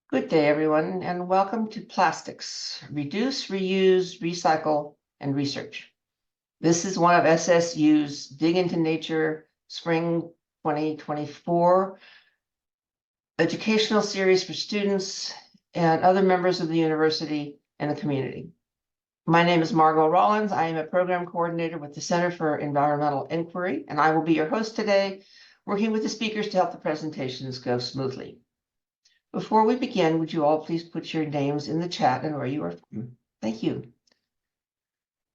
Good day, everyone, and welcome to Plastics, Reduce, Reuse, Recycle, and Research. This is one of SSU's Dig into Nature Spring 2024 educational series for students and other members of the university and the community. My name is Margot Rollins. I am a program coordinator with the Center for Environmental Inquiry, and I will be your host today, working with the speakers to help the presentations go smoothly. Before we begin, would you all please put your names in the chat and where you are from? Thank you.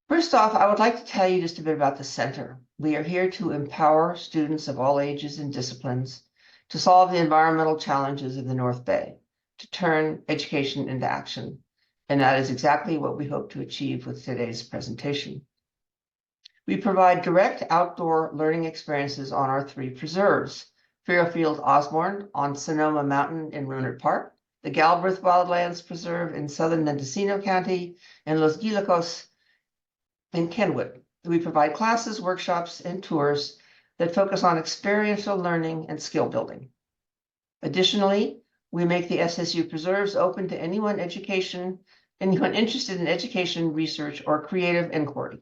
First off, I would like to tell you just a bit about the center. We are here to empower students of all ages and disciplines to solve the environmental challenges of the North Bay, to turn education into action. And that is exactly what we hope to achieve with today's presentation. We provide direct outdoor learning experiences on our 3 preserves: Fairfield Osborne on Sonoma Mountain in Roonert Park, the Galbraith Wildlands Preserve in southern Mendocino County, and Los Guilacos in Kenwood. We provide classes, workshops, and tours that focus on experiential learning and skill building. Additionally, we make the SSU preserves open to anyone interested in education, research, or creative inquiry.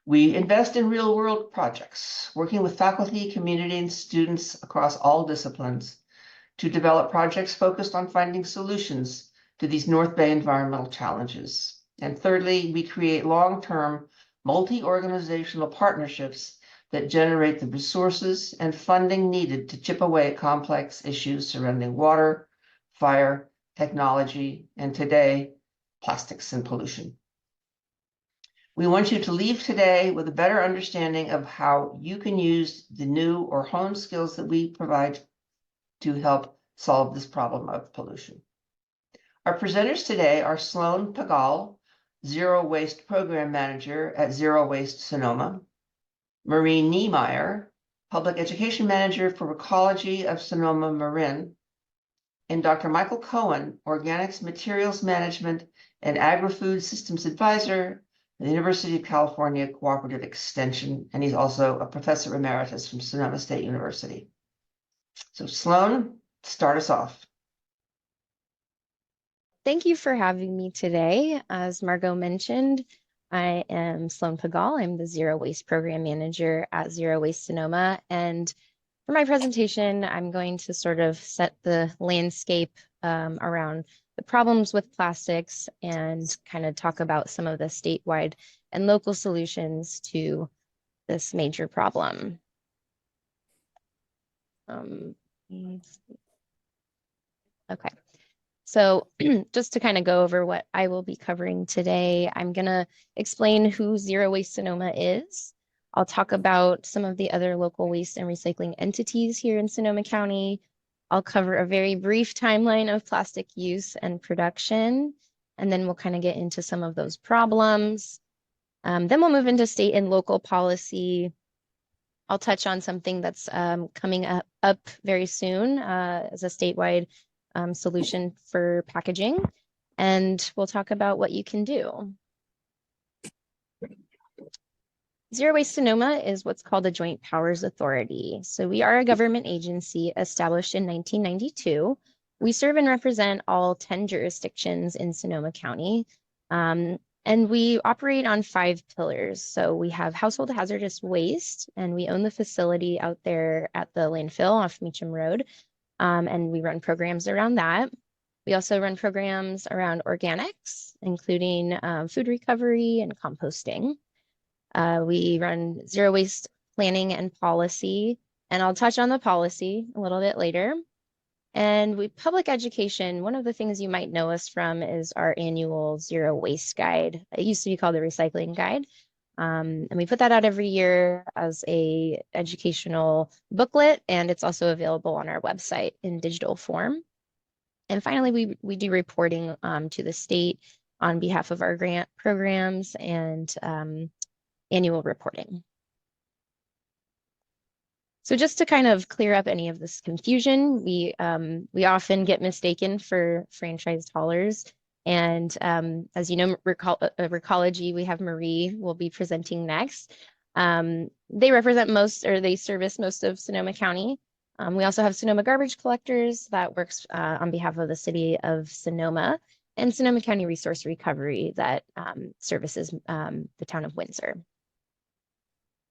We invest in real-world projects, working with faculty, community, and students across all disciplines to develop projects focused on finding solutions to these North Bay environmental challenges. And thirdly, we create long-term multi-organizational partnerships that generate the resources and funding needed to chip away at complex issues surrounding water, fire, technology, and today, plastics and pollution. We want you to leave today with a better understanding of how you can use the new or honed skills that we provide to help solve this problem of pollution. Our presenters today are Sloane Pagal, Zero Waste Program Manager at Zero Waste Sonoma, Marin Kneemeyer, Public Education Manager for Recology of Sonoma Marin, and Dr. Michael Cohen, Organics Materials Management and Agri-Food Systems Advisor, the University of California Cooperative Extension, and he's also a professor emeritus from Sonoma State University. So Sloane, start us off. Thank you for having me today. As Margot mentioned, I am Sloane Pagal. I'm the Zero Waste Program Manager at Zero Waste Sonoma. And for my presentation, I'm going to sort of set the landscape around the problems with plastics and kind of talk about some of the statewide and local solutions to this major problem. Okay. So just to kind of go over what I will be covering today, I'm going to explain who Zero Waste Sonoma is. I'll talk about some of the other local waste and recycling entities here in Sonoma County. I'll cover a very brief timeline of plastic use and production, and then we'll kind of get into some of those problems. Then we'll move into state and local policy. I'll touch on something that's coming up very soon as a statewide solution for packaging, and we'll talk about what you can do. Zero Waste Sonoma is what's called a Joint Powers Authority. So we are a government agency established in 1992. We serve and represent all 10 jurisdictions in Sonoma County. And we operate on 5 pillars. So we have household hazardous waste, and we own the facility out there at the landfill off Meacham Road. And we run programs around that. We also run programs around organics, including food recovery and composting. We run zero waste planning and policy, and I'll touch on the policy a little bit later. And public education, one of the things you might know us from is our annual Zero Waste Guide. It used to be called the Recycling Guide. And we put that out every year as a educational booklet, and it's also available on our website in digital form. And finally, we do reporting to the state on behalf of our grant programs and annual reporting. So just to kind of clear up any of this confusion, we often get mistaken for franchised haulers. And as you know, Recology, we have Marie will be presenting next. They represent they service most of Sonoma County. We also have Sonoma Garbage Collectors that works on behalf of the city of Sonoma, and Sonoma County Resource Recovery that services the town of Windsor.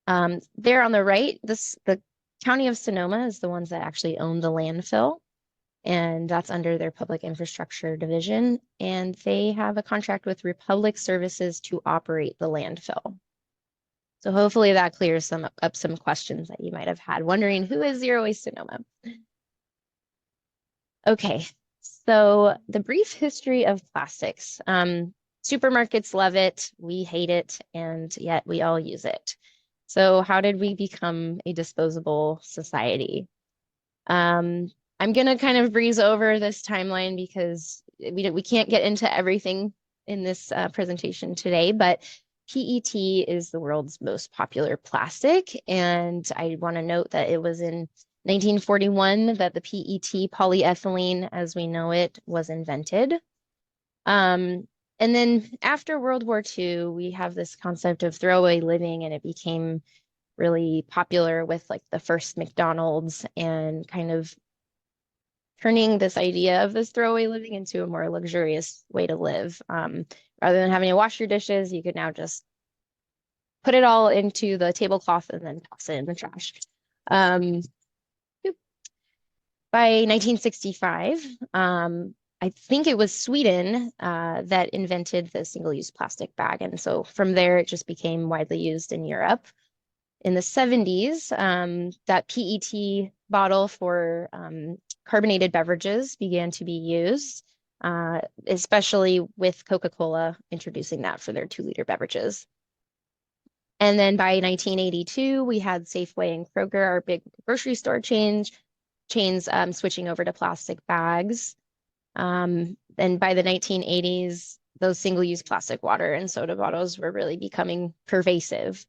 There on the right, the county of Sonoma is the ones that actually own the landfill, and that's under their public infrastructure division. And they have a contract with Republic Services to operate the landfill. So hopefully that clears up some questions that you might have had, wondering who is Zero Waste Sonoma? Okay, so the brief history of plastics. Supermarkets love it, we hate it, and yet we all use it. So how did we become a disposable society? I'm gonna kind of breeze over this timeline because we can't get into everything in this presentation today, but PET is the world's most popular plastic, and I want to note that it was in 1941 that the PET, polyethylene as we know it, was invented. And then after World War II, we have this concept of throwaway living, and it became really popular with like the first McDonald's and kind of turning this idea of this throwaway living into a more luxurious way to live. Rather than having to wash your dishes, you could now just put it all into the tablecloth and then toss it in the trash. By 1965, I think it was Sweden that invented the single-use plastic bag. And so from there, it just became widely used in Europe. In the 70s, that PET bottle for carbonated beverages began to be used, especially with Coca-Cola introducing that for their 2-liter beverages. And then by 1982, we had Safeway and Kroger, our big grocery store chains switching over to plastic bags. And by the 1980s, those single-use plastic water and soda bottles were really becoming pervasive.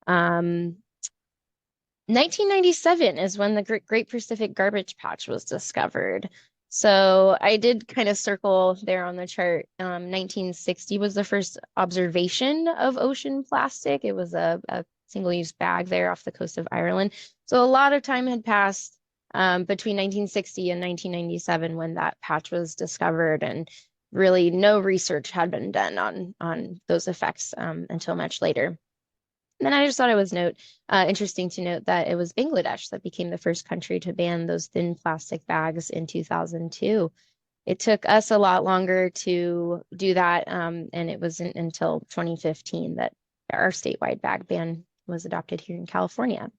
1997 is when the Great Pacific Garbage Patch was discovered. So I did kind of circle there on the chart. 1960 was the first observation of ocean plastic. It was a single-use bag there off the coast of Ireland. So a lot of time had passed between 1960 and 1997 when that patch was discovered, and really no research had been done on those effects until much later. And then I just thought it was interesting to note that it was Bangladesh that became the first country to ban those thin plastic bags in 2002. It took us a lot longer to do that, and it wasn't until 2015 that our statewide bag ban was adopted here in California.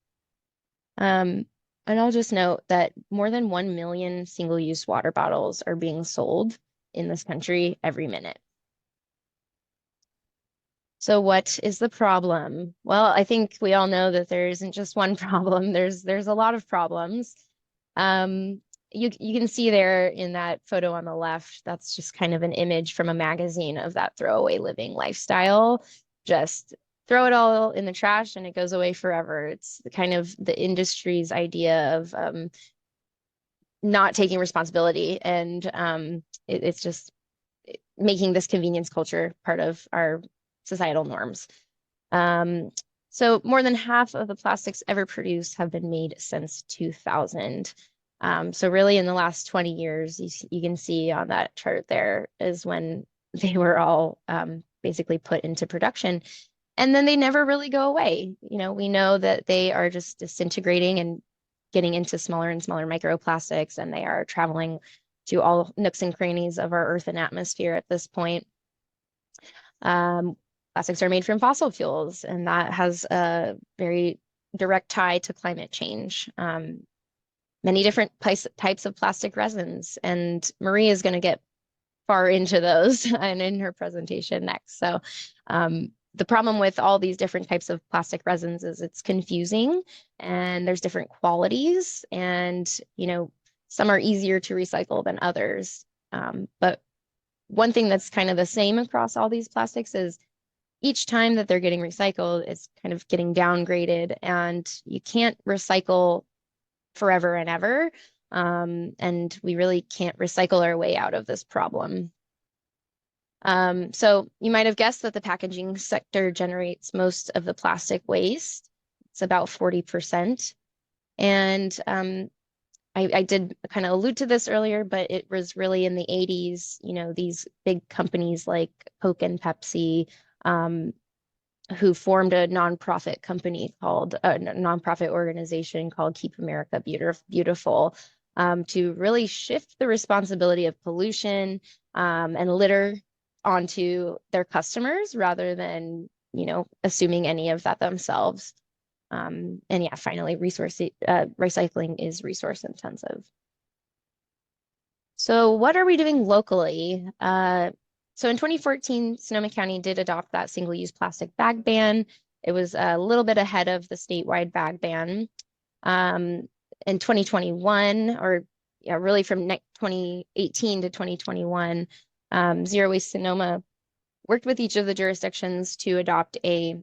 And I'll just note that more than 1 million single-use water bottles are being sold in this country every minute. So what is the problem? Well, I think we all know that there isn't just one problem. There's a lot of problems. You can see there in that photo on the left, that's just kind of an image from a magazine of that throwaway living lifestyle. Just throw it all in the trash and it goes away forever. It's kind of the industry's idea of not taking responsibility, and it's just making this convenience culture part of our societal norms. So more than half of the plastics ever produced have been made since 2000. So really in the last 20 years, you can see on that chart there is when they were all basically put into production. And then they never really go away. You know, we know that they are just disintegrating and getting into smaller and smaller microplastics, and they are traveling to all nooks and crannies of our earth and atmosphere at this point. Plastics are made from fossil fuels, and that has a very direct tie to climate change. Many different types of plastic resins, and Marie is going to get far into those and in her presentation next. So the problem with all these different types of plastic resins is it's confusing, and there's different qualities, and some are easier to recycle than others. But one thing that's kind of the same across all these plastics is each time that they're getting recycled, it's kind of getting downgraded, and you can't recycle forever and ever. And we really can't recycle our way out of this problem. So you might have guessed that the packaging sector generates most of the plastic waste. It's about 40%. And I did kind of allude to this earlier, but it was really in the 80s, these big companies like Coke and Pepsi, who formed a nonprofit company called a nonprofit organization called Keep America Beautiful, to really shift the responsibility of pollution and litter onto their customers rather than, assuming any of that themselves. And yeah, finally, recycling is resource intensive. So what are we doing locally? So in 2014, Sonoma County did adopt that single-use plastic bag ban. It was a little bit ahead of the statewide bag ban. In 2021, or yeah, really from 2018 to 2021, Zero Waste Sonoma worked with each of the jurisdictions to adopt a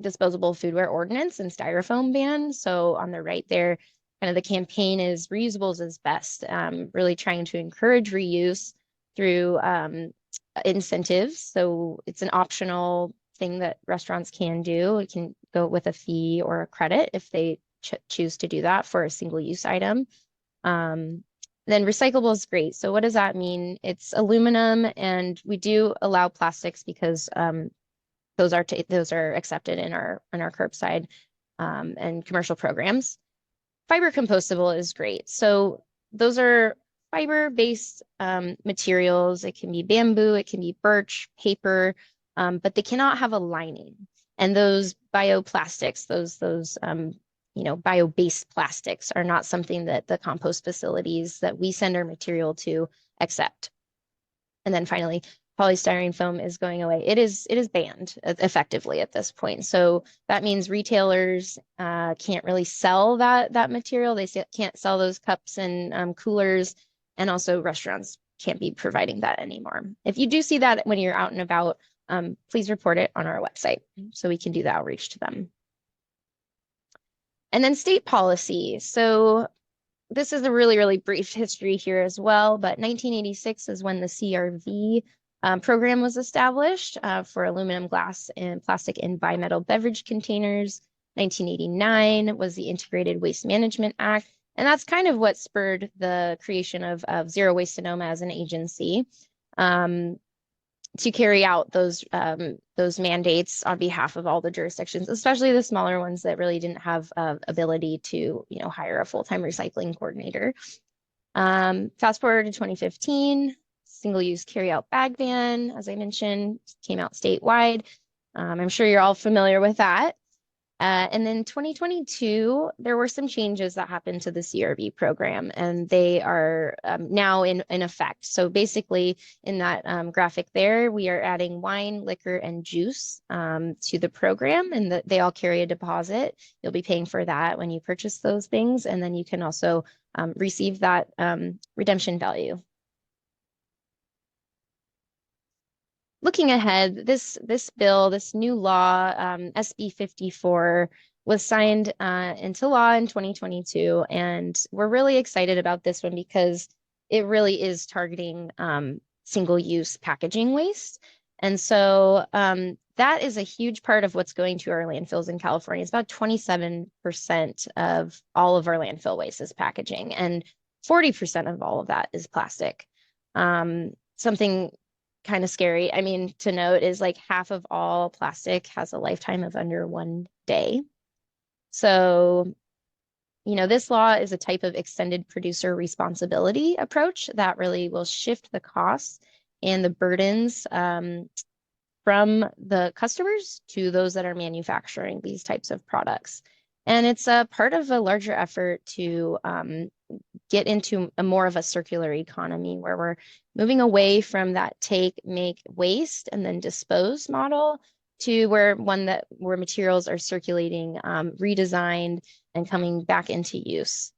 disposable foodware ordinance and styrofoam ban. So on the right there, kind of the campaign is reusables is best, really trying to encourage reuse through incentives. So it's an optional thing that restaurants can do. It can go with a fee or a credit if they choose to do that for a single use item. Then recyclable is great. So what does that mean? It's aluminum, and we do allow plastics because those are accepted in our curbside and commercial programs. Fiber compostable is great. So those are fiber-based materials. It can be bamboo, it can be birch, paper, but they cannot have a lining. And those bioplastics, those bio-based plastics are not something that the compost facilities that we send our material to accept. And then finally, polystyrene foam is going away. It is banned effectively at this point. So that means retailers can't really sell that material. They can't sell those cups and coolers, and also restaurants can't be providing that anymore. If you do see that when you're out and about, please report it on our website so we can do the outreach to them. And then state policy. So this is a really, really brief history here as well, but 1986 is when the CRV program was established for aluminum, glass, and plastic and bimetal beverage containers. 1989 was the Integrated Waste Management Act, and that's kind of what spurred the creation of Zero Waste Sonoma as an agency to carry out those mandates on behalf of all the jurisdictions, especially the smaller ones that really didn't have ability to hire a full-time recycling coordinator. Fast forward to 2015, single-use carry-out bag ban, as I mentioned, came out statewide. I'm sure you're all familiar with that. And then 2022, there were some changes that happened to the CRV program, and they are now in effect. So basically, in that graphic there, we are adding wine, liquor, and juice to the program, and they all carry a deposit. You'll be paying for that when you purchase those things, and then you can also receive that redemption value. Looking ahead, this bill, this new law, SB 54, was signed into law in 2022, and we're really excited about this one because it really is targeting single-use packaging waste. And so that is a huge part of what's going to our landfills in California. It's about 27% of all of our landfill waste is packaging, and 40% of all of that is plastic. Something kind of scary, I mean, to note is like half of all plastic has a lifetime of under 1 day. So, this law is a type of extended producer responsibility approach that really will shift the costs and the burdens from the customers to those that are manufacturing these types of products. And it's a part of a larger effort to get into a more of a circular economy where we're moving away from that take, make, waste, and then dispose model to where materials are circulating, redesigned, and coming back into use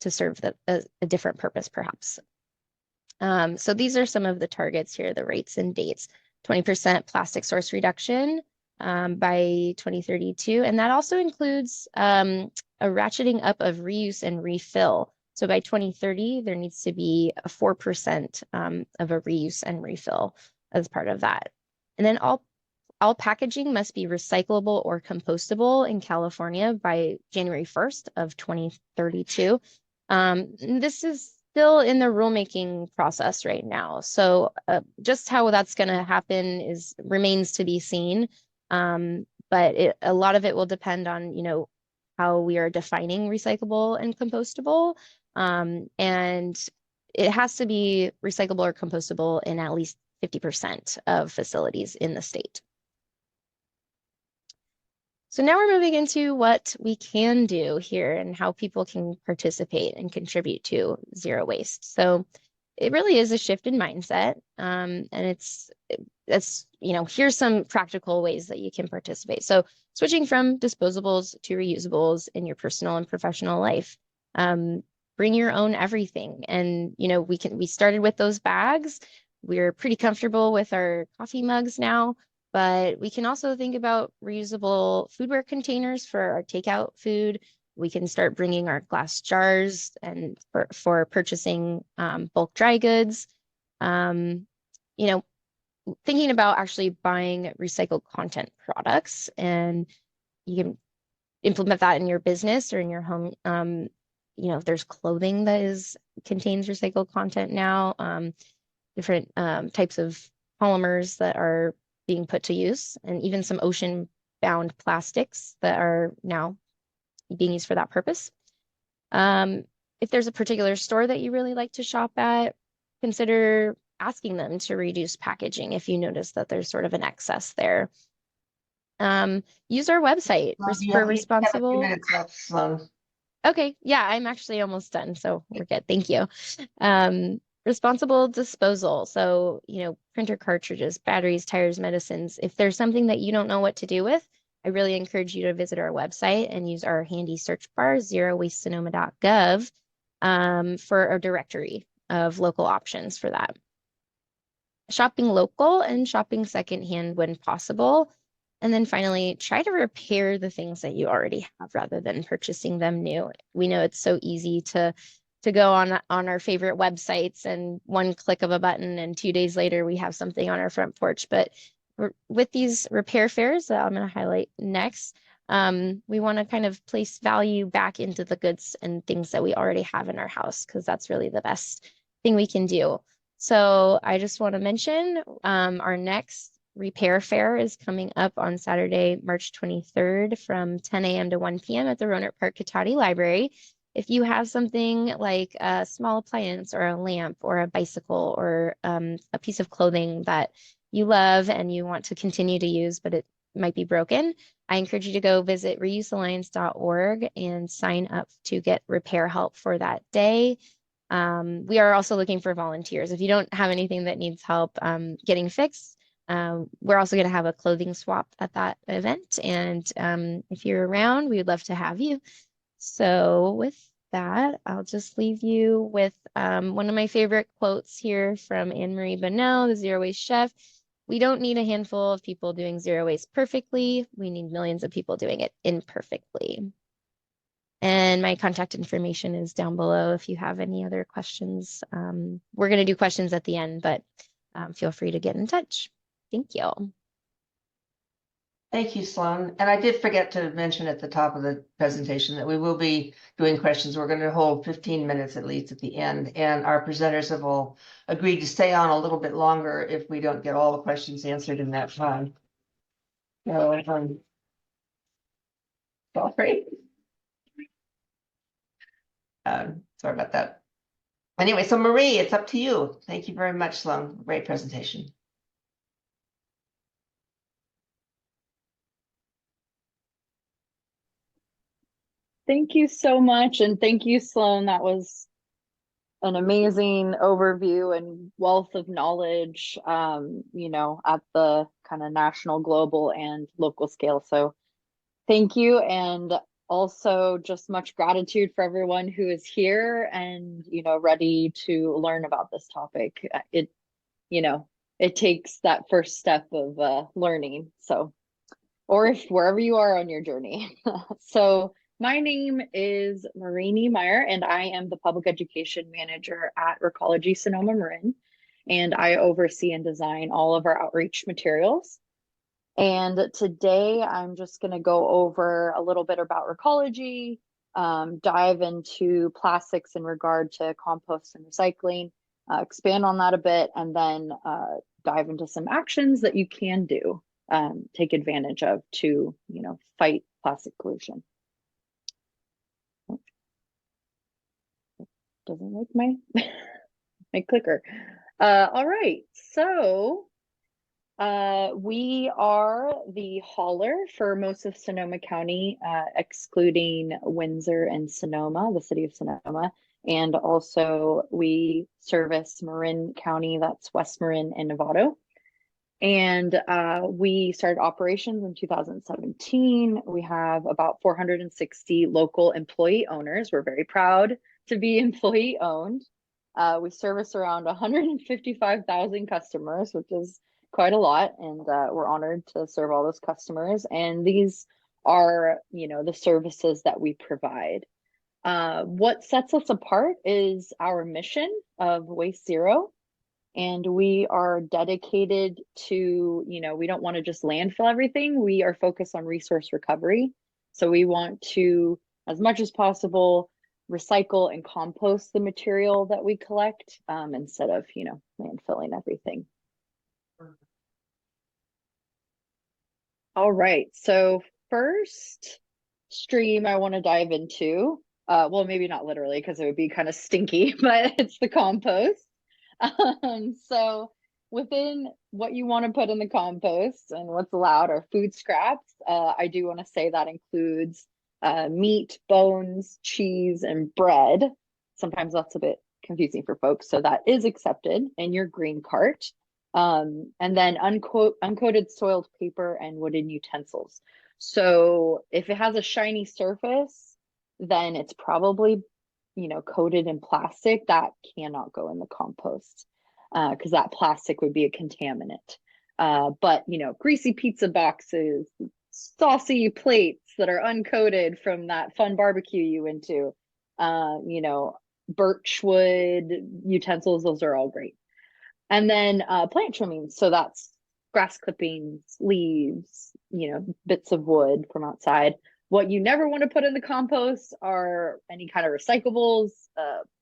to serve a different purpose, perhaps. So these are some of the targets here, the rates and dates. 20% plastic source reduction by 2032, and that also includes a ratcheting up of reuse and refill. So by 2030, there needs to be a 4% of a reuse and refill as part of that. And then all packaging must be recyclable or compostable in California by January 1st of 2032. This is still in the rulemaking process right now. So just how that's going to happen remains to be seen. But a lot of it will depend on, how we are defining recyclable and compostable. And it has to be recyclable or compostable in at least 50% of facilities in the state. So now we're moving into what we can do here and how people can participate and contribute to zero waste. So it really is a shift in mindset. And here's some practical ways that you can participate. So switching from disposables to reusables in your personal and professional life. Bring your own everything. And, we started with those bags. We're pretty comfortable with our coffee mugs now. But we can also think about reusable foodware containers for our takeout food. We can start bringing our glass jars and for purchasing bulk dry goods. Thinking about actually buying recycled content products, and you can implement that in your business or in your home. There's clothing that contains recycled content now. Different types of polymers that are being put to use, and even some ocean-bound plastics that are now being used for that purpose. If there's a particular store that you really like to shop at, consider asking them to reduce packaging if you notice that there's sort of an excess there. Use our website for responsible. 2 minutes left, Sloane. Okay, yeah, I'm actually almost done, so we're good. Thank you. Responsible disposal. So, printer cartridges, batteries, tires, medicines. If there's something that you don't know what to do with, I really encourage you to visit our website and use our handy search bar, zerowastesonoma.gov, for a directory of local options for that. Shopping local and shopping secondhand when possible. And then finally, try to repair the things that you already have rather than purchasing them new. We know it's so easy to go on our favorite websites and one click of a button and 2 days later we have something on our front porch. But with these repair fairs that I'm going to highlight next, we want to kind of place value back into the goods and things that we already have in our house, because that's really the best thing we can do. So I just want to mention our next repair fair is coming up on Saturday, March 23rd from 10 a.m. to 1 p.m. at the Rohnert Park Cotati Library. If you have something like a small appliance or a lamp or a bicycle or a piece of clothing that you love and you want to continue to use, but it might be broken, I encourage you to go visit reusealliance.org and sign up to get repair help for that day. We are also looking for volunteers. If you don't have anything that needs help getting fixed, we're also going to have a clothing swap at that event. And if you're around, we would love to have you. So with that, I'll just leave you with one of my favorite quotes here from Anne-Marie Bonneau, the Zero Waste Chef. We don't need a handful of people doing zero waste perfectly. We need millions of people doing it imperfectly. And my contact information is down below if you have any other questions. We're going to do questions at the end, but feel free to get in touch. Thank you. Thank you, Sloane. And I did forget to mention at the top of the presentation that we will be doing questions. We're going to hold 15 minutes at least at the end. And our presenters have all agreed to stay on a little bit longer if we don't get all the questions answered in that time. So, sorry. Sorry about that. Anyway, so Marie, it's up to you. Thank you very much, Sloane. Great presentation. Thank you so much. And thank you, Sloane. That was an amazing overview and wealth of knowledge, at the kind of national, global, and local scale. So thank you. And also just much gratitude for everyone who is here and, ready to learn about this topic. It takes that first step of learning. So, or if wherever you are on your journey. So my name is Marin Kneemeyer, and I am the Public Education Manager at Recology Sonoma Marin, and I oversee and design all of our outreach materials. And today I'm just going to go over a little bit about Recology, dive into plastics in regard to compost and recycling, expand on that a bit, and then dive into some actions that you can do, take advantage of to, fight plastic pollution. Doesn't like my my clicker. All right, so we are the hauler for most of Sonoma County, excluding Windsor and Sonoma, the city of Sonoma. And also we service Marin County, that's West Marin and Novato. And we started operations in 2017. We have about 460 local employee owners. We're very proud to be employee owned. We service around 155,000 customers, which is quite a lot, and we're honored to serve all those customers. And these are, the services that we provide. What sets us apart is our mission of Waste Zero. And we are dedicated to, we don't want to just landfill everything. We are focused on resource recovery. So we want to, as much as possible, recycle and compost the material that we collect, instead of, landfilling everything. All right, so first stream I want to dive into, well, maybe not literally because it would be kind of stinky, but it's the compost. So within what you want to put in the compost and what's allowed are food scraps. I do want to say that includes meat, bones, cheese, and bread. Sometimes that's a bit confusing for folks, so that is accepted in your green cart. And then uncoated soiled paper and wooden utensils. So if it has a shiny surface, then it's probably, coated in plastic. That cannot go in the compost because that plastic would be a contaminant. But, greasy pizza boxes, saucy plates that are uncoated from that fun barbecue you went to, birchwood utensils, those are all great. And then plant trimmings, so that's grass clippings, leaves, bits of wood from outside. What you never want to put in the compost are any kind of recyclables,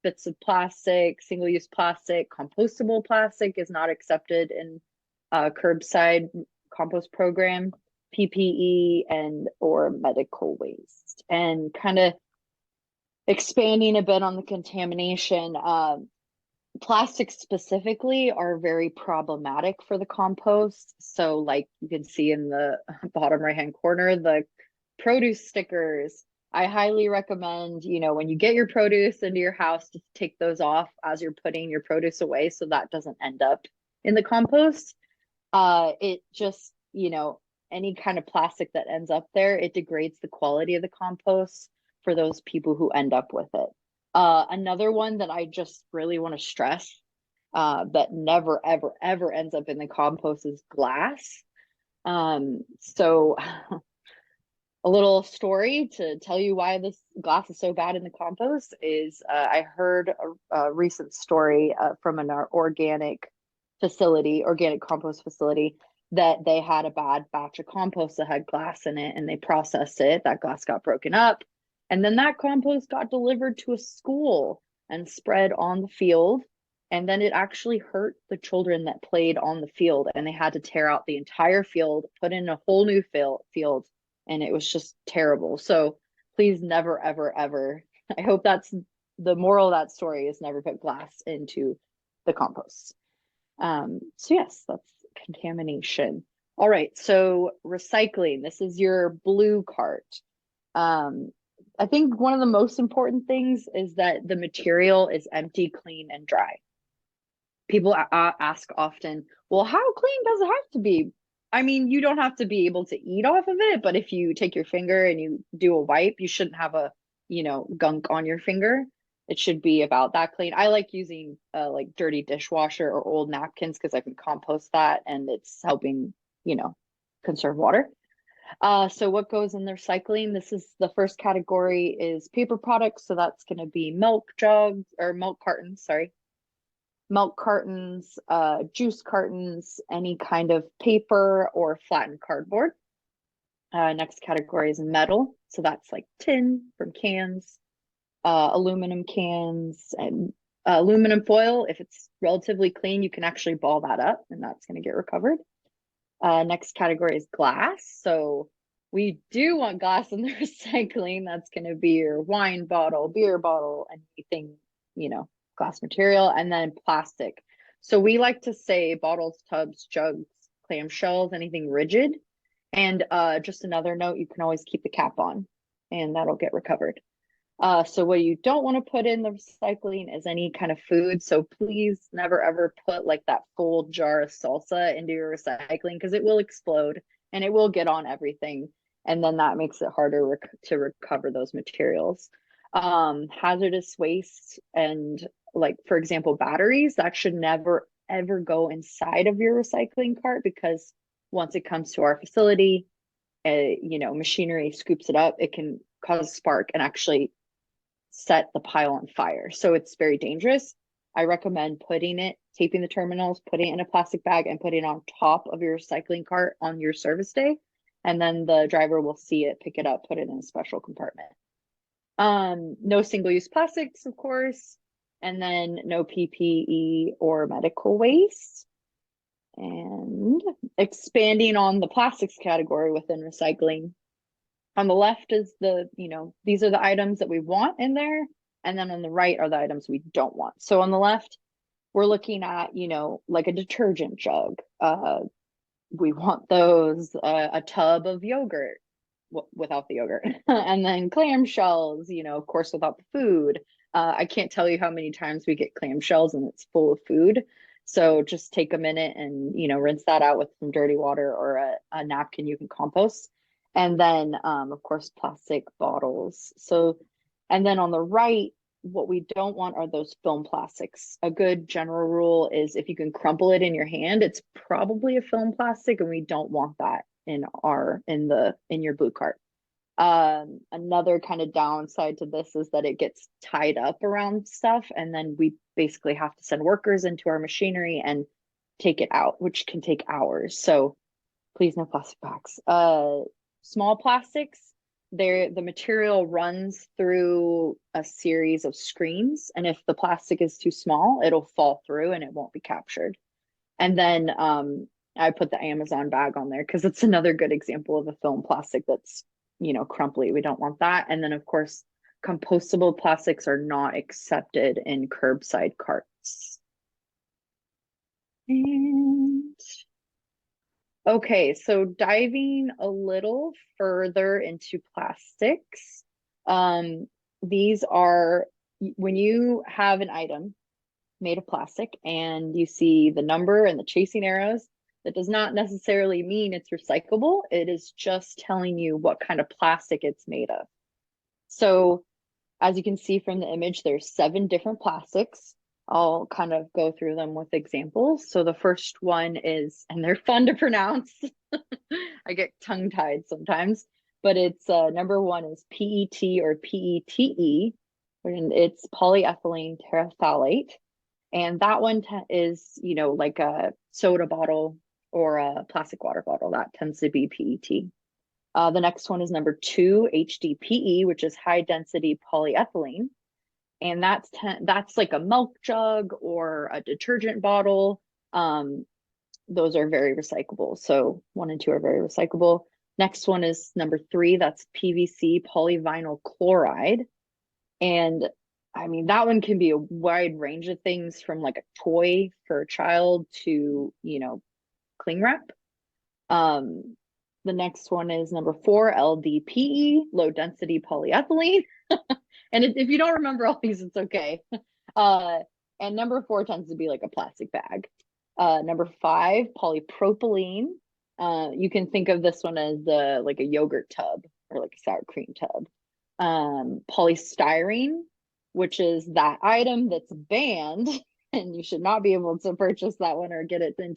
bits of plastic, single-use plastic. Compostable plastic is not accepted in curbside compost program, PPE, and or medical waste. And kind of expanding a bit on the contamination, plastics specifically are very problematic for the compost. So like you can see in the bottom right-hand corner, the produce stickers, I highly recommend, when you get your produce into your house, to take those off as you're putting your produce away so that doesn't end up in the compost. It just, any kind of plastic that ends up there, it degrades the quality of the compost for those people who end up with it. Another one that I just really want to stress that never, ever, ever ends up in the compost is glass. So a little story to tell you why this glass is so bad in the compost is I heard a recent story from an organic compost facility, that they had a bad batch of compost that had glass in it, and they processed it. That glass got broken up. And then that compost got delivered to a school and spread on the field. And then it actually hurt the children that played on the field, and they had to tear out the entire field, put in a whole new field. And it was just terrible. So please never, ever, ever. I hope that's the moral of that story, is never put glass into the compost. So yes, that's contamination. All right, so recycling. This is your blue cart. I think one of the most important things is that the material is empty, clean, and dry. People ask often, well, how clean does it have to be? I mean, you don't have to be able to eat off of it, but if you take your finger and you do a wipe, you shouldn't have a, gunk on your finger. It should be about that clean. I like using like dirty dishwasher or old napkins because I can compost that, and it's helping, conserve water. So what goes in the recycling? This is the first category is paper products. So that's going to be milk jugs or milk cartons, juice cartons, any kind of paper or flattened cardboard. Next category is metal. So that's like tin from cans, aluminum cans, and aluminum foil. If it's relatively clean, you can actually ball that up and that's going to get recovered. Next category is glass. So we do want glass in the recycling. That's going to be your wine bottle, beer bottle, anything, you know, glass material. And then plastic. So we like to say bottles, tubs, jugs, clamshells, anything rigid. And just another note, you can always keep the cap on and that'll get recovered. So what you don't want to put in the recycling is any kind of food. So please never ever put like that full jar of salsa into your recycling because it will explode and it will get on everything. And then that makes it harder to recover those materials. Hazardous waste and like, for example, batteries, that should never ever go inside of your recycling cart because once it comes to our facility, you know, machinery scoops it up, it can cause a spark and actually set the pile on fire. So it's very dangerous. I recommend taping the terminals, putting it in a plastic bag and putting it on top of your recycling cart on your service day. And then the driver will see it, pick it up, put it in a special compartment. No single-use plastics, of course, and then no PPE or medical waste. And expanding on the plastics category within recycling, on the left is these are the items that we want in there. And then on the right are the items we don't want. So on the left, we're looking at, like a detergent jug. We want those, a tub of yogurt without the yogurt, and then clamshells, of course, without the food. I can't tell you how many times we get clamshells and it's full of food. So just take a minute and, rinse that out with some dirty water or a napkin you can compost. And then, of course, plastic bottles. So, and then on the right, what we don't want are those film plastics. A good general rule is if you can crumple it in your hand, it's probably a film plastic, and we don't want that in your blue cart. Another kind of downside to this is that it gets tied up around stuff, and then we basically have to send workers into our machinery and take it out, which can take hours. So please, no plastic bags. Small plastics, the material runs through a series of screens, and if the plastic is too small, it'll fall through and it won't be captured. And then I put the Amazon bag on there because it's another good example of a film plastic that's, crumply. We don't want that. And then, of course, compostable plastics are not accepted in curbside carts. And okay, so diving a little further into plastics, these are when you have an item made of plastic and you see the number and the chasing arrows, that does not necessarily mean it's recyclable. It is just telling you what kind of plastic it's made of. So as you can see from the image, there's 7 different plastics. I'll kind of go through them with examples. So the first one is, and they're fun to pronounce. I get tongue-tied sometimes, but it's number 1 is PET or PETE, and it's polyethylene terephthalate. And that one is, like a soda bottle or a plastic water bottle. That tends to be PET. The next one is number 2, HDPE, which is high density polyethylene. And that's like a milk jug or a detergent bottle. Those are very recyclable. So 1 and 2 are very recyclable. Next one is number 3, that's PVC polyvinyl chloride. And I mean, that one can be a wide range of things from like a toy for a child to, cling wrap. The next one is number 4, LDPE, low density polyethylene. And if you don't remember all these, it's okay. And number 4 tends to be like a plastic bag. Number 5, polypropylene. You can think of this one as like a yogurt tub or like a sour cream tub. Polystyrene, which is that item that's banned, and you should not be able to purchase that one or get it in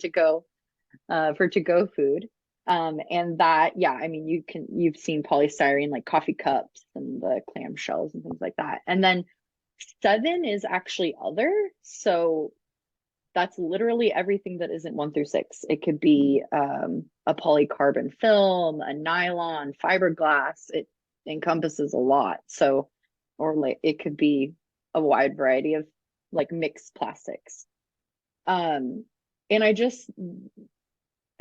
for to-go food. And that, yeah, I mean, you've seen polystyrene like coffee cups and the clamshells and things like that. And then 7 is actually other. So that's literally everything that isn't 1 through 6. It could be a polycarbon film, a nylon, fiberglass. encompasses a lot. So, or like it could be a wide variety of like mixed plastics. And I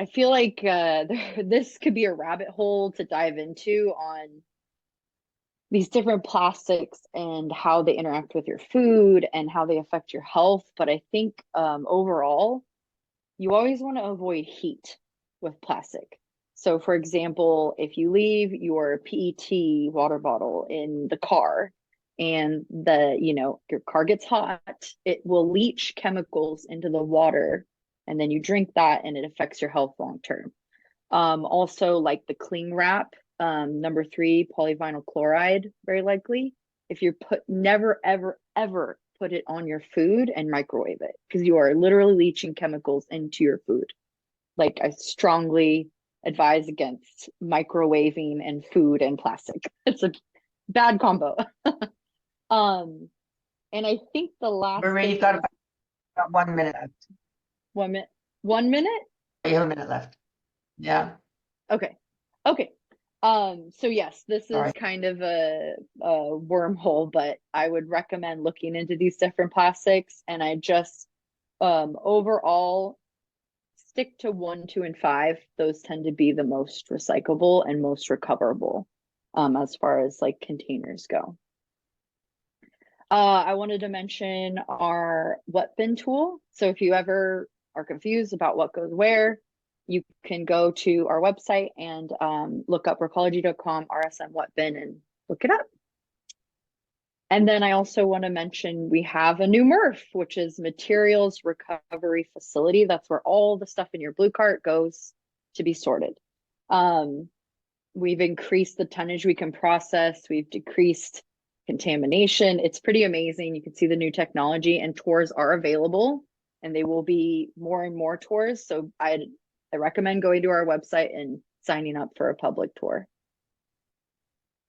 feel like this could be a rabbit hole to dive into on these different plastics and how they interact with your food and how they affect your health. But I think overall, you always want to avoid heat with plastic. So for example, if you leave your PET water bottle in the car and your car gets hot, it will leach chemicals into the water, and then you drink that and it affects your health long term. Also, like the cling wrap, number 3, polyvinyl chloride, very likely. If you never, ever, ever put it on your food and microwave it, because you are literally leaching chemicals into your food. Like, I strongly advise against microwaving and food and plastic. It's a bad combo. And I think the last Marie, you've got about 1 minute left. 1 minute. 1 minute? You have a minute left. Yeah. Okay. So yes, this is kind of a wormhole, but I would recommend looking into these different plastics, and I just overall stick to 1, 2, and 5. Those tend to be the most recyclable and most recoverable as far as like containers go. I wanted to mention our what bin tool. So if you ever are confused about what goes where, you can go to our website and look up recology.com RSM what bin and look it up. And then I also want to mention we have a new MRF, which is Materials Recovery Facility. That's where all the stuff in your blue cart goes to be sorted. We've increased the tonnage we can process. We've decreased contamination. It's pretty amazing. You can see the new technology, and tours are available, and they will be more and more tours. So I recommend going to our website and signing up for a public tour.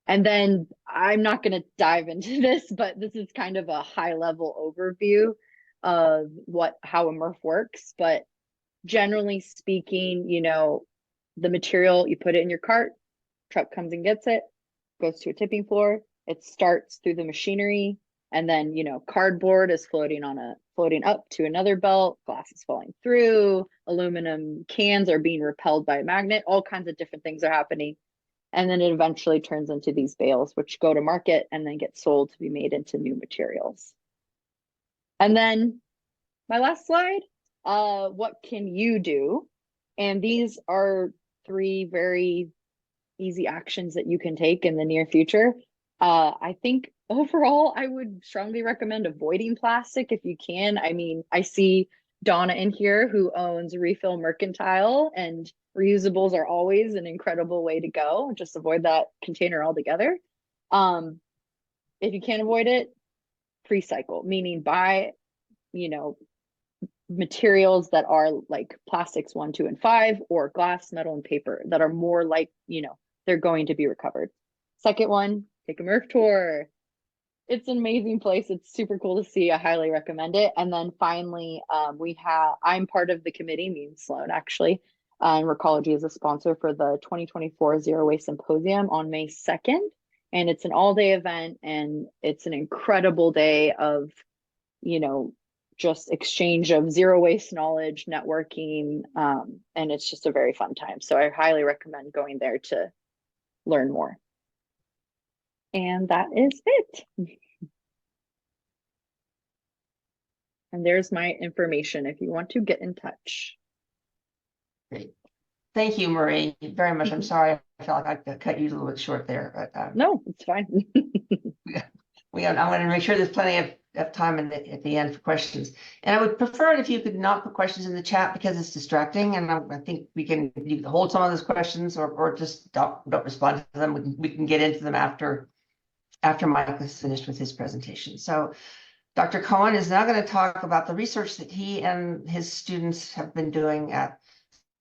And then I'm not going to dive into this, but this is kind of a high level overview of how a MRF works. But generally speaking, the material, you put it in your cart, truck comes and gets it, goes to a tipping floor, it starts through the machinery, and then, cardboard is floating up to another belt, glass is falling through, aluminum cans are being repelled by a magnet, all kinds of different things are happening. And then it eventually turns into these bales, which go to market and then get sold to be made into new materials. And then my last slide, what can you do? And these are 3 very easy actions that you can take in the near future. I think overall, I would strongly recommend avoiding plastic if you can. I mean, I see Donna in here who owns Refill Mercantile, and reusables are always an incredible way to go. Just avoid that container altogether. If you can't avoid it, pre-cycle, meaning buy, materials that are like plastics 1, 2, and 5, or glass, metal, and paper that are more like, they're going to be recovered. Second one, take a MRF tour. It's an amazing place. It's super cool to see. I highly recommend it. And then finally, I'm part of the committee, me and Sloane actually, and Recology is a sponsor for the 2024 Zero Waste Symposium on May 2nd. And it's an all-day event, and it's an incredible day of, just exchange of zero waste knowledge, networking, and it's just a very fun time. So I highly recommend going there to learn more. And that is it. And there's my information if you want to get in touch. Great. Thank you, Marie, very much. I'm sorry, I felt like I cut you a little bit short there, but no, it's fine. I'm going to make sure there's plenty of time at the end for questions. And I would prefer it if you could not put questions in the chat, because it's distracting. And I think you can hold some of those questions, or just don't respond to them. We can get into them after Mike is finished with his presentation. So Dr. Cohen is now going to talk about the research that he and his students have been doing at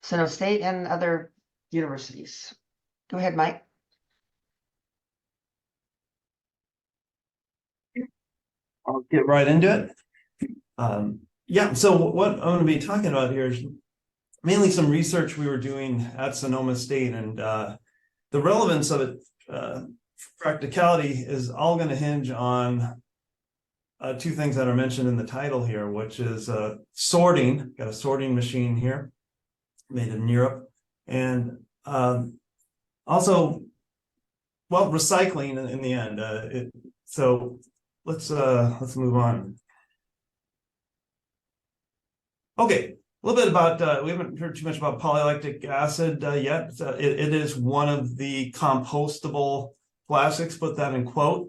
Sonoma State and other universities. Go ahead, Mike. I'll get right into it. Yeah, so what I'm going to be talking about here is mainly some research we were doing at Sonoma State, and the relevance of it practicality is all going to hinge on two things that are mentioned in the title here, which is sorting. Got a sorting machine here, made in Europe, and also, well, recycling in the end. So let's move on. Okay, a little bit about, we haven't heard too much about polylactic acid yet. It is one of the compostable plastics, put that in quote.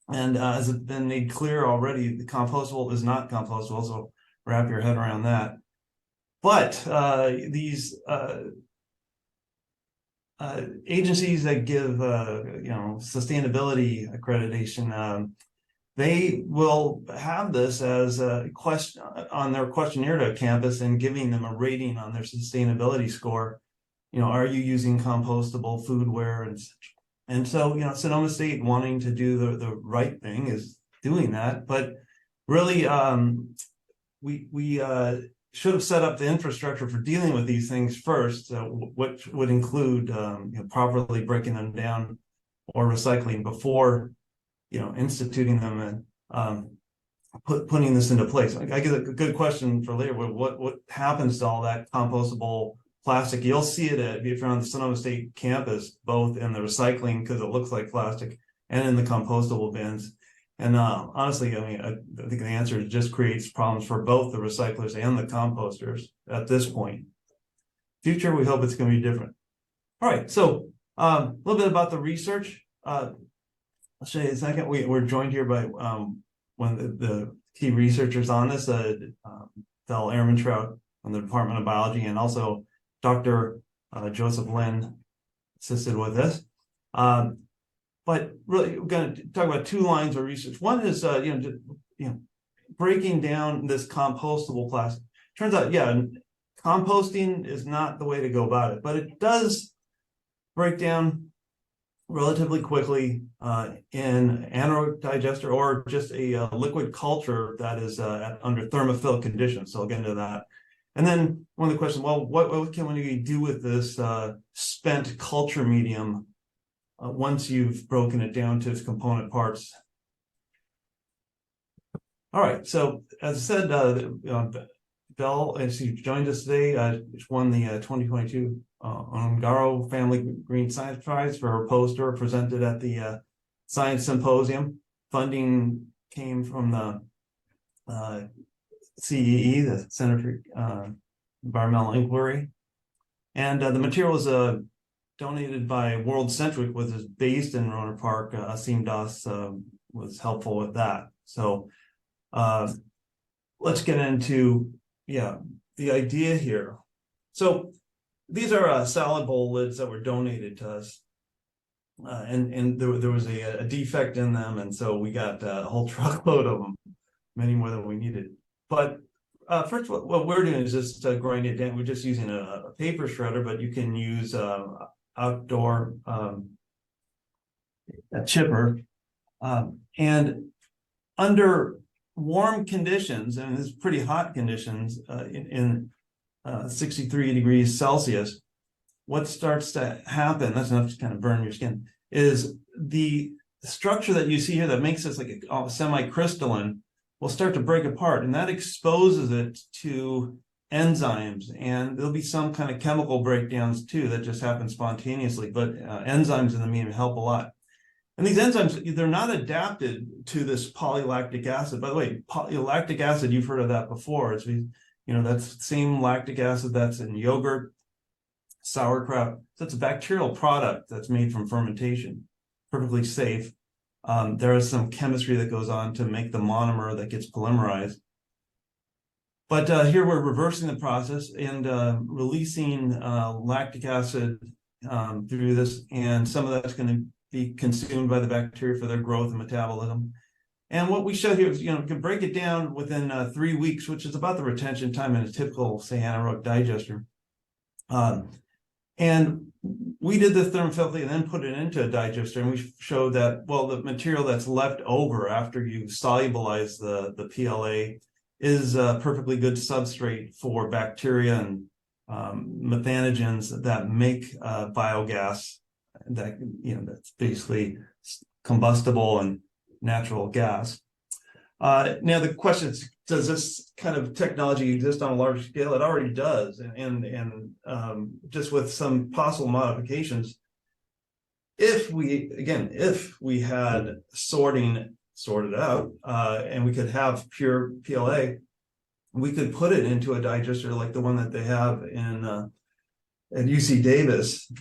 And as it's been made clear already, the compostable is not compostable, so wrap your head around that. But these agencies that give sustainability accreditation, they will have this as a question on their questionnaire to a campus and giving them a rating on their sustainability score. Are you using compostable foodware and such? And so, Sonoma State wanting to do the right thing is doing that. But really, we should have set up the infrastructure for dealing with these things first, which would include properly breaking them down or recycling before instituting them and putting this into place. I get a good question for later. What happens to all that compostable plastic? You'll see it if you're on the Sonoma State campus, both in the recycling because it looks like plastic and in the compostable bins. And honestly, I think the answer is just creates problems for both the recyclers and the composters at this point. Future, we hope it's going to be different. All right, so a little bit about the research. I'll show you in a second. We're joined here by one of the key researchers on this, Del Ehrmantraut from the Department of Biology, and also Dr. Joseph Lin assisted with this. But really, we're going to talk about two lines of research. One is, breaking down this compostable plastic. Turns out, composting is not the way to go about it, but it does break down relatively quickly in anaerobic digester or just a liquid culture that is under thermophilic conditions. So I'll get into that. And then one of the questions, well, what can we do with this spent culture medium once you've broken it down to its component parts? All right, so as I said, Bell, as she joined us today, won the 2022 Ongaro Family Green Science Prize for her poster presented at the Science Symposium. Funding came from the CEE, the Center for Environmental Inquiry. And the material was donated by World Centric, which is based in Rohnert Park. Asim Das was helpful with that. So let's get into, the idea here. So these are salad bowl lids that were donated to us. And there was a defect in them. And so we got a whole truckload of them, many more than we needed. But first, what we're doing is just grind it down. We're just using a paper shredder, but you can use outdoor a chipper. And under warm conditions, and it's pretty hot conditions in 63 degrees Celsius, what starts to happen, that's enough to kind of burn your skin, is the structure that you see here that makes this like a semi-crystalline will start to break apart, and that exposes it to enzymes, and there'll be some kind of chemical breakdowns too that just happen spontaneously, but enzymes in the medium help a lot. And these enzymes, they're not adapted to this polylactic acid. By the way, lactic acid, you've heard of that before. It's, that's the same lactic acid that's in yogurt, sauerkraut. So it's a bacterial product that's made from fermentation, perfectly safe. There is some chemistry that goes on to make the monomer that gets polymerized. But here we're reversing the process and releasing lactic acid through this, and some of that's going to be consumed by the bacteria for their growth and metabolism. And what we show here is, we can break it down within 3 weeks, which is about the retention time in a typical, say, anaerobic digester. And we did this thermophilically and then put it into a digester, and we showed that, well, the material that's left over after you solubilize the PLA is a perfectly good substrate for bacteria and methanogens that make biogas that, that's basically combustible and natural gas. Now the question is, does this kind of technology exist on a large scale? It already does, and just with some possible modifications. If we had sorted out, and we could have pure PLA, we could put it into a digester like the one that they have in at UC Davis,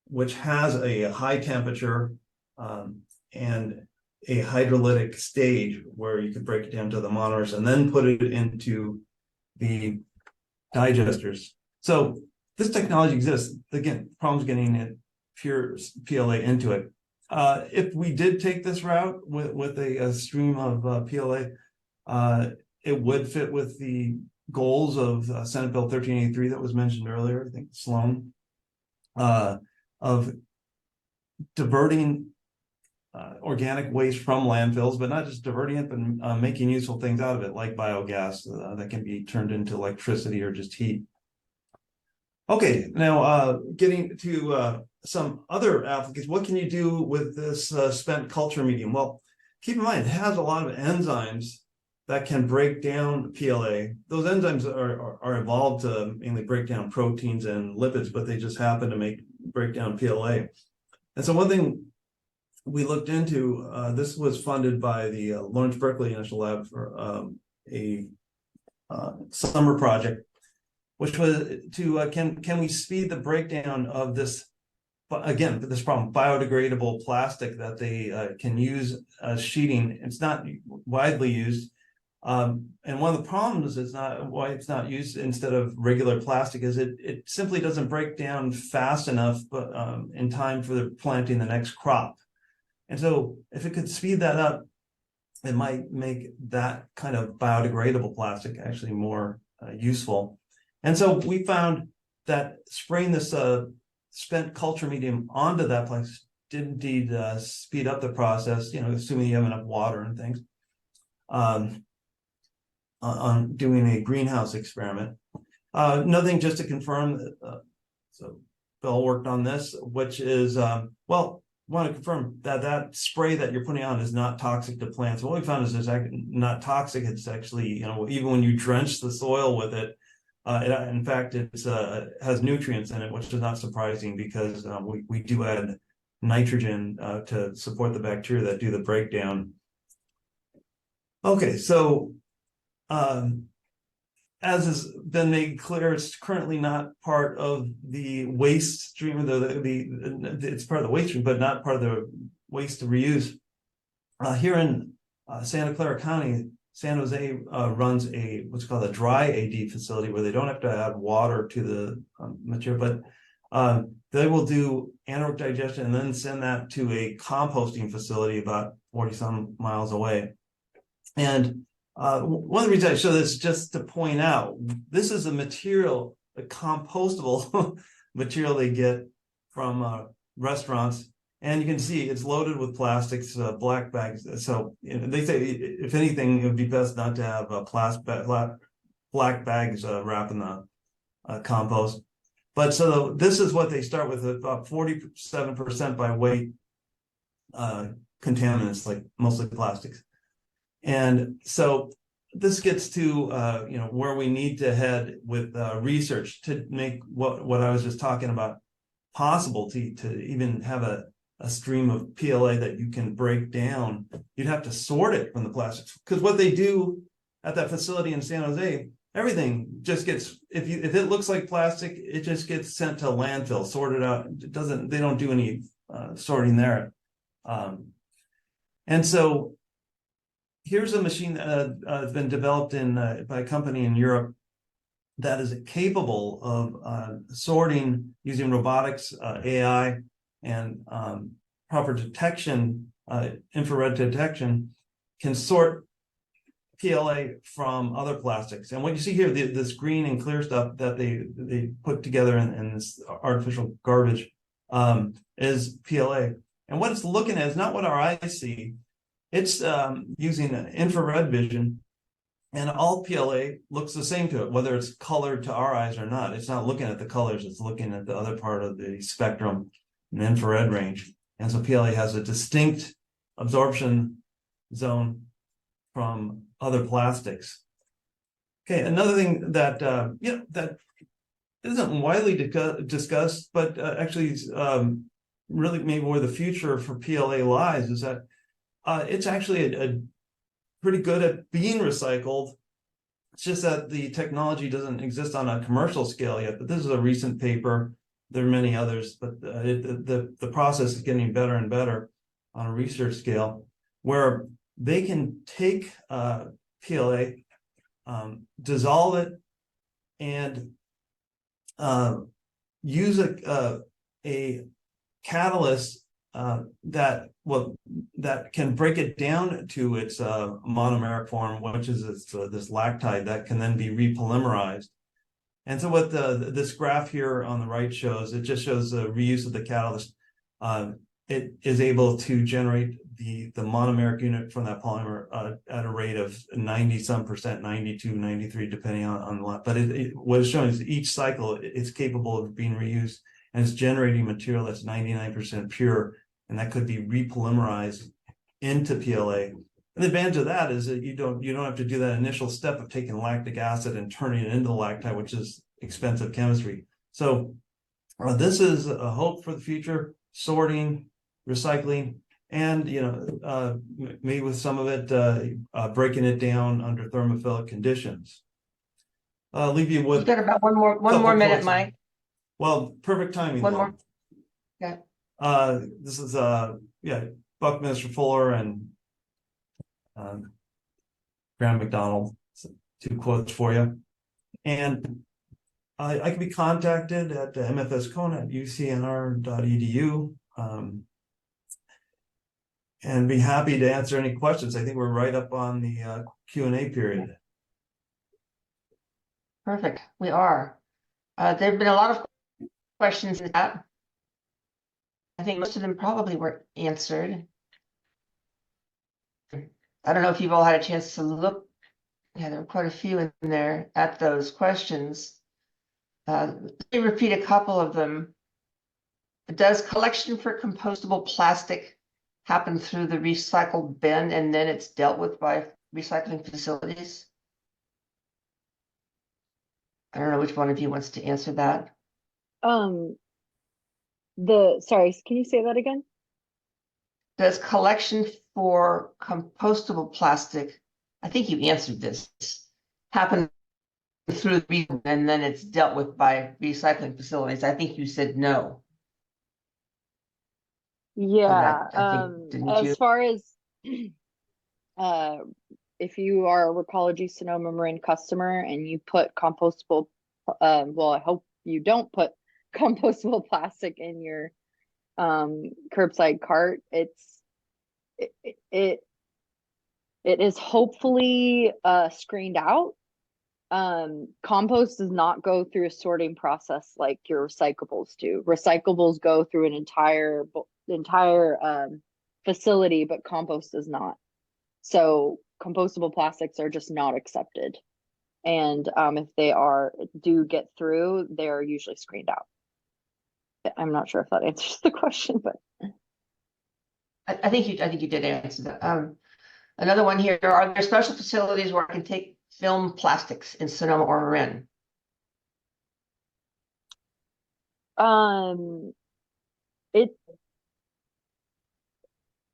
which has a high temperature and a hydrolytic stage where you could break it down to the monomers and then put it into the digesters. So this technology exists. Again, problem's getting it pure PLA into it. If we did take this route with a stream of PLA, it would fit with the goals of Senate Bill 1383 that was mentioned earlier, I think Sloane, of diverting organic waste from landfills, but not just diverting it, but making useful things out of it, like biogas that can be turned into electricity or just heat. Okay, now getting to some other applications. What can you do with this spent culture medium? Well, keep in mind, it has a lot of enzymes that can break down PLA. Those enzymes are evolved to mainly break down proteins and lipids, but they just happen to break down PLA. And so one thing we looked into, this was funded by the Lawrence Berkeley National Lab for a summer project, which was to can we speed the breakdown of this, again, this problem, biodegradable plastic that they can use as sheeting. It's not widely used. And one of the problems is why it's not used instead of regular plastic is it simply doesn't break down fast enough, but in time for planting the next crop. And so if it could speed that up, it might make that kind of biodegradable plastic actually more useful. And so we found that spraying this spent culture medium onto that plastic did indeed speed up the process, assuming you have enough water and things, on doing a greenhouse experiment. Nothing, just to confirm that, so Bill worked on this, which is, want to confirm that spray that you're putting on is not toxic to plants. What we found is it's actually not toxic. It's actually, even when you drench the soil with it, in fact, it has nutrients in it, which is not surprising because we do add nitrogen to support the bacteria that do the breakdown. Okay, so as has been made clear, it's currently not part of the waste stream. It's part of the waste stream, but not part of the waste to reuse. Here in Santa Clara County, San Jose runs what's called a dry AD facility where they don't have to add water to the material, but they will do anaerobic digestion and then send that to a composting facility about 40 some miles away. And one of the reasons I show this is just to point out, this is a material, a compostable material they get from restaurants. And you can see it's loaded with plastics, black bags. So they say, if anything, it would be best not to have black bags wrapping the compost. But so this is what they start with, about 47% by weight contaminants, like mostly plastics. And so this gets to where we need to head with research to make what I was just talking about possible, to even have a stream of PLA that you can break down. You'd have to sort it from the plastics, because what they do at that facility in San Jose, everything just gets, if it looks like plastic, it just gets sent to landfill, sorted out. They don't do any sorting there. And so here's a machine that has been developed by a company in Europe that is capable of sorting using robotics, AI, and proper detection, infrared detection, can sort PLA from other plastics. And what you see here, this green and clear stuff that they put together in this artificial garbage is PLA. And what it's looking at is not what our eyes see. It's using an infrared vision, and all PLA looks the same to it, whether it's colored to our eyes or not. It's not looking at the colors, it's looking at the other part of the spectrum. and infrared range. And so PLA has a distinct absorption zone from other plastics. Okay, another thing that that isn't widely discussed, but actually is really maybe where the future for PLA lies is that it's actually a pretty good at being recycled. It's just that the technology doesn't exist on a commercial scale yet. But this is a recent paper. There are many others, but the process is getting better and better on a research scale, where they can take PLA, dissolve it, and use a catalyst that can break it down to its monomeric form, which is this lactide that can then be repolymerized. And so what this graph here on the right shows, it just shows the reuse of the catalyst. It is able to generate the monomeric unit from that polymer at a rate of 90-some%, 92, 93, depending on what. But what it's showing is each cycle it's capable of being reused, and it's generating material that's 99% pure, and that could be repolymerized into PLA. And the advantage of that is that you don't have to do that initial step of taking lactic acid and turning it into the lactide, which is expensive chemistry. So this is a hope for the future: sorting, recycling, and maybe with some of it breaking it down under thermophilic conditions. I'll leave you with. You've got about one more minute, Mike. Well, perfect timing. One more. Yeah. This is Buckminster Fuller and Graham McDonald. Two quotes for you, and I can be contacted at mfscohen@ucnr.edu. And be happy to answer any questions. I think we're right up on the Q&A period. Perfect. We are. There have been a lot of questions in that. I think most of them probably were answered. I don't know if you've all had a chance to look. Yeah, there were quite a few in there at those questions. Let me repeat a couple of them. Does collection for compostable plastic happen through the recycled bin and then it's dealt with by recycling facilities? I don't know which one of you wants to answer that. Sorry, can you say that again? Does collection for compostable plastic, I think you answered this, happen through the bin and then it's dealt with by recycling facilities? I think you said no. Yeah, as far as if you are a Recology Sonoma Marin customer and you put compostable, well, I hope you don't put compostable plastic in your curbside cart. It is hopefully screened out. Compost does not go through a sorting process like your recyclables do. Recyclables go through an entire facility, but compost does not. So compostable plastics are just not accepted. And if they do get through, they're usually screened out. I'm not sure if that answers the question, but I think you did answer that. Another one here: are there special facilities where I can take film plastics in Sonoma or Marin?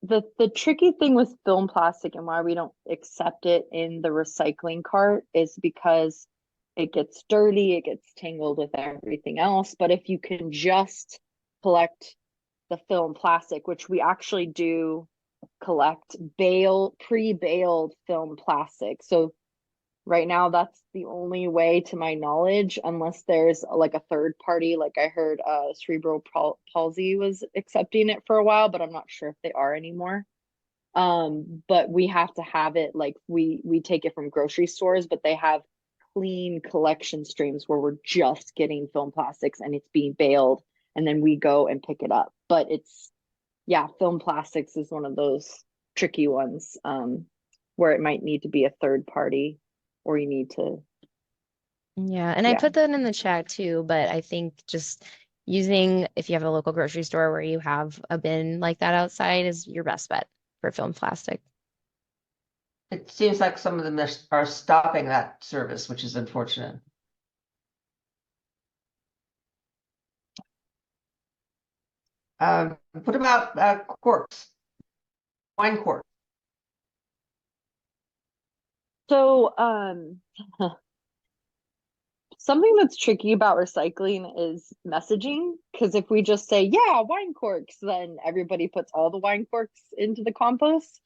The tricky thing with film plastic and why we don't accept it in the recycling cart is because it gets dirty, it gets tangled with everything else. But if you can just collect the film plastic, which we actually do collect pre-baled film plastic. So right now, that's the only way, to my knowledge, unless there's like a third party. Like I heard Cerebral Palsy was accepting it for a while, but I'm not sure if they are anymore. But we have to have it, like we take it from grocery stores, but they have clean collection streams where we're just getting film plastics and it's being baled, and then we go and pick it up. But film plastics is one of those tricky ones where it might need to be a third party. Or you need to. Yeah, and I put that in the chat too, but I think just, using, if you have a local grocery store where you have a bin like that outside, is your best bet for film plastic. It seems like some of them are stopping that service, which is unfortunate. What about corks? Wine cork. So, something that's tricky about recycling is messaging, because if we just say, yeah, wine corks, then everybody puts all the wine corks into the compost.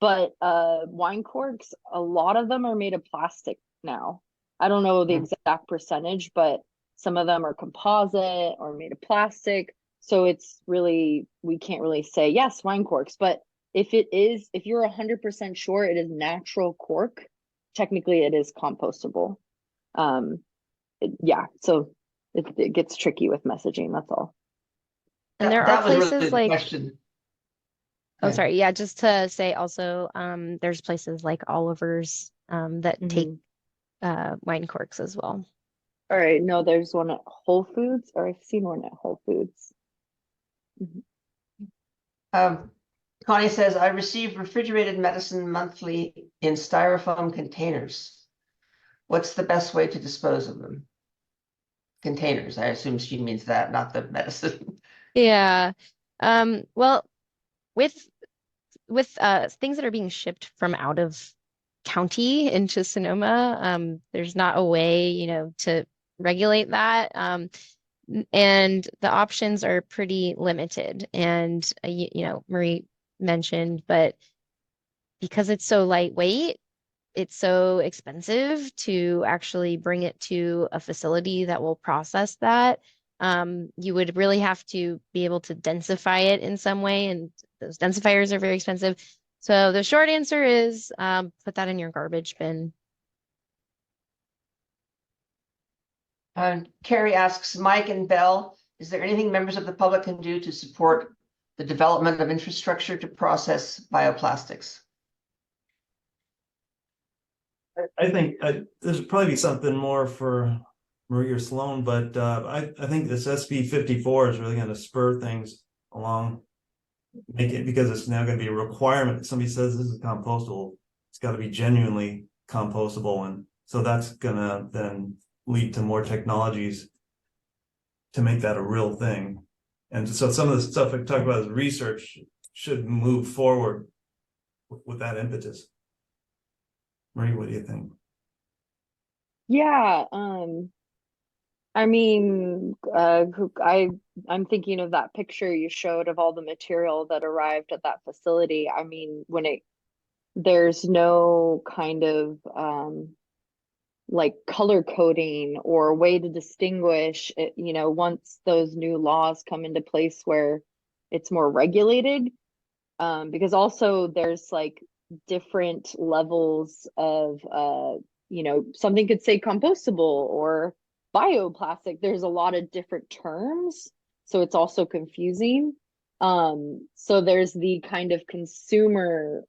But wine corks, a lot of them are made of plastic now. I don't know the exact percentage, but some of them are composite or made of plastic. So it's really, we can't really say, yes, wine corks. But if you're 100% sure it is natural cork, technically it is compostable. Yeah, so it gets tricky with messaging, that's all. And there are That was really places the like, question. oh, sorry, yeah, just to say also, there's places like Oliver's that take wine corks as well. All right, no, there's one at Whole Foods, or I've seen one at Whole Foods. Connie says, I receive refrigerated medicine monthly in styrofoam containers. What's the best way to dispose of them? Containers. I assume she means that, not the medicine. Yeah. Well, with things that are being shipped from out of county into Sonoma, there's not a way, to regulate that. And the options are pretty limited. And Marie mentioned, but because it's so lightweight, it's so expensive to actually bring it to a facility that will process that. You would really have to be able to densify it in some way, and those densifiers are very expensive. So the short answer is put that in your garbage bin. Carrie asks, Mike and Bell, is there anything members of the public can do to support the development of infrastructure to process bioplastics? I think there's probably something more for Marie or Sloane, but I think this SB 54 is really going to spur things along, make it, because it's now going to be a requirement. Somebody says this is compostable, it's got to be genuinely compostable, and so that's going to then lead to more technologies to make that a real thing. And so some of the stuff we talk about as research should move forward with that impetus. Marie, what do you think? Yeah, I mean, I'm thinking of that picture you showed of all the material that arrived at that facility. I mean, there's no kind of like color coding or way to distinguish it, once those new laws come into place where it's more regulated, because also there's like different levels of something could say compostable or bioplastic. There's a lot of different terms, so it's also confusing. So there's the kind of consumer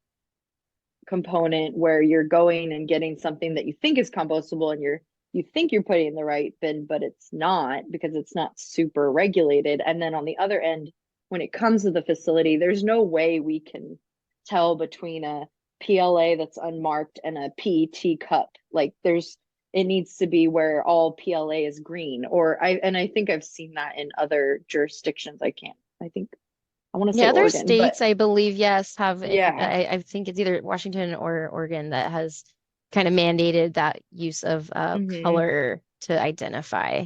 component where you're going and getting something that you think is compostable, and you think you're putting in the right bin, but it's not, because it's not super regulated. And then on the other end, when it comes to the facility, there's no way we can tell between a PLA that's unmarked and a PET cup. Like it needs to be where all PLA is green, I think I've seen that in other jurisdictions. I want to say Other Oregon, states, I believe, yes, have. Yeah. I think it's either Washington or Oregon that has kind of mandated that use of color to identify.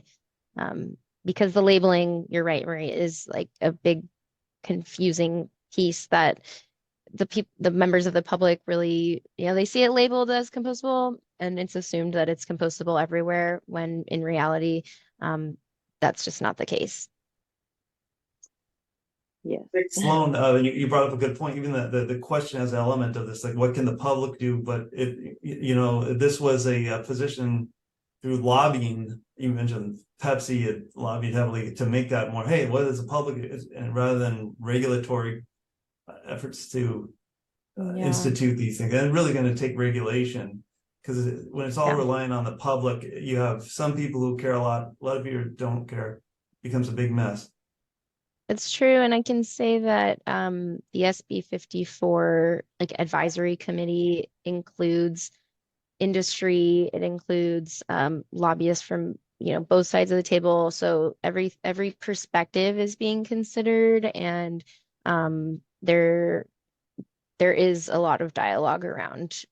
Because the labeling, you're right, Marie, is like a big confusing piece that the members of the public really, they see it labeled as compostable, and it's assumed that it's compostable everywhere, when in reality, that's just not the case. Yes. Sloane, you brought up a good point. Even the question has an element of this, like, what can the public do? But this was a position through lobbying. You mentioned Pepsi had lobbied heavily to make that more, hey, what is the public, and rather than regulatory efforts to institute these things, and really going to take regulation, because when it's all relying on the public, you have some people who care a lot of people don't care. becomes a big mess. It's true, and I can say that the SB 54 like advisory committee includes industry, it includes lobbyists from both sides of the table. So every perspective is being considered, and there is a lot of dialogue around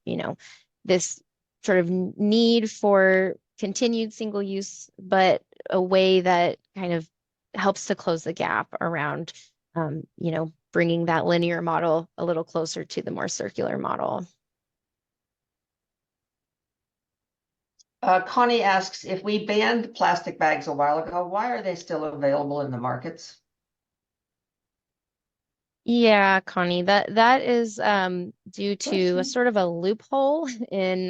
this sort of need for continued single use, but a way that kind of helps to close the gap around bringing that linear model a little closer to the more circular model. Connie asks, if we banned plastic bags a while ago, why are they still available in the markets? Yeah, Connie, that is due to a sort of a loophole in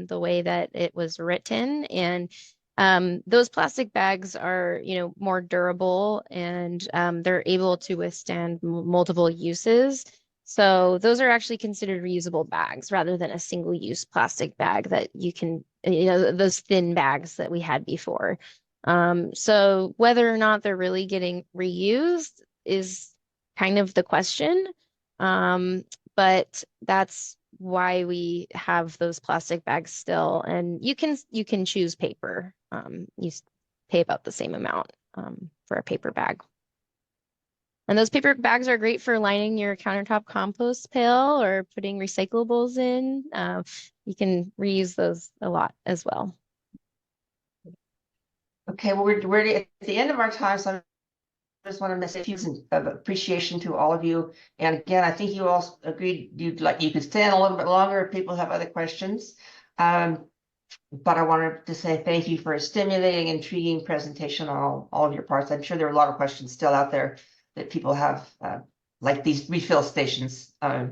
the way that it was written, and those plastic bags are more durable, and they're able to withstand multiple uses. So those are actually considered reusable bags rather than a single-use plastic bag that you can, those thin bags that we had before. So whether or not they're really getting reused is kind of the question. But that's why we have those plastic bags still. And you can choose paper. You pay about the same amount for a paper bag. And those paper bags are great for lining your countertop compost pail or putting recyclables in. You can reuse those a lot as well. Okay, well, we're at the end of our time, so I just want to say a few of appreciation to all of you. And again, I think you all agreed you could stand a little bit longer if people have other questions. But I wanted to say thank you for a stimulating, intriguing presentation on all of your parts. I'm sure there are a lot of questions still out there that people have, like these refill stations. I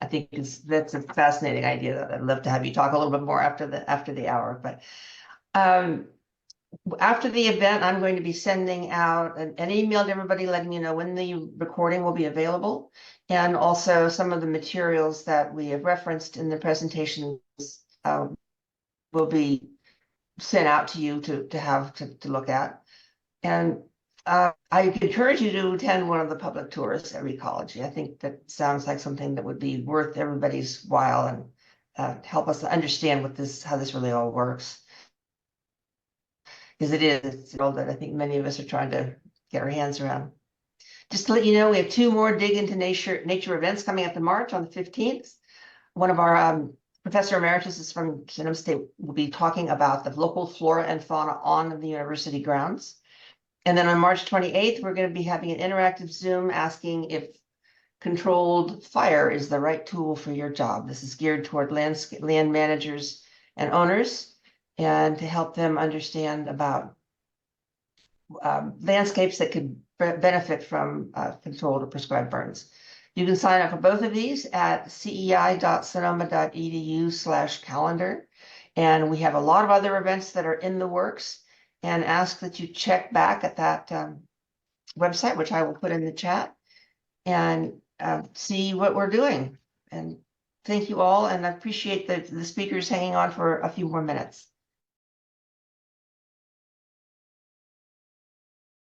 think that's a fascinating idea that I'd love to have you talk a little bit more after the hour. But after the event, I'm going to be sending out an email to everybody letting you know when the recording will be available, and also some of the materials that we have referenced in the presentations will be sent out to you to have to look at. And I encourage you to attend one of the public tours at Recology. I think that sounds like something that would be worth everybody's while and help us to understand how this really all works. Because it's all that I think many of us are trying to get our hands around. Just to let you know, we have 2 more Dig into Nature events coming up in March on the 15th. One of our Professor Emeritus is from Sonoma State, will be talking about the local flora and fauna on the university grounds. And then on March 28th, we're going to be having an interactive Zoom asking if controlled fire is the right tool for your job. This is geared toward land managers and owners, and to help them understand about landscapes that could benefit from controlled or prescribed burns. You can sign up for both of these at cei.sonoma.edu/calendar. And we have a lot of other events that are in the works, and ask that you check back at that website, which I will put in the chat, and see what we're doing. And thank you all, and I appreciate the speakers hanging on for a few more minutes.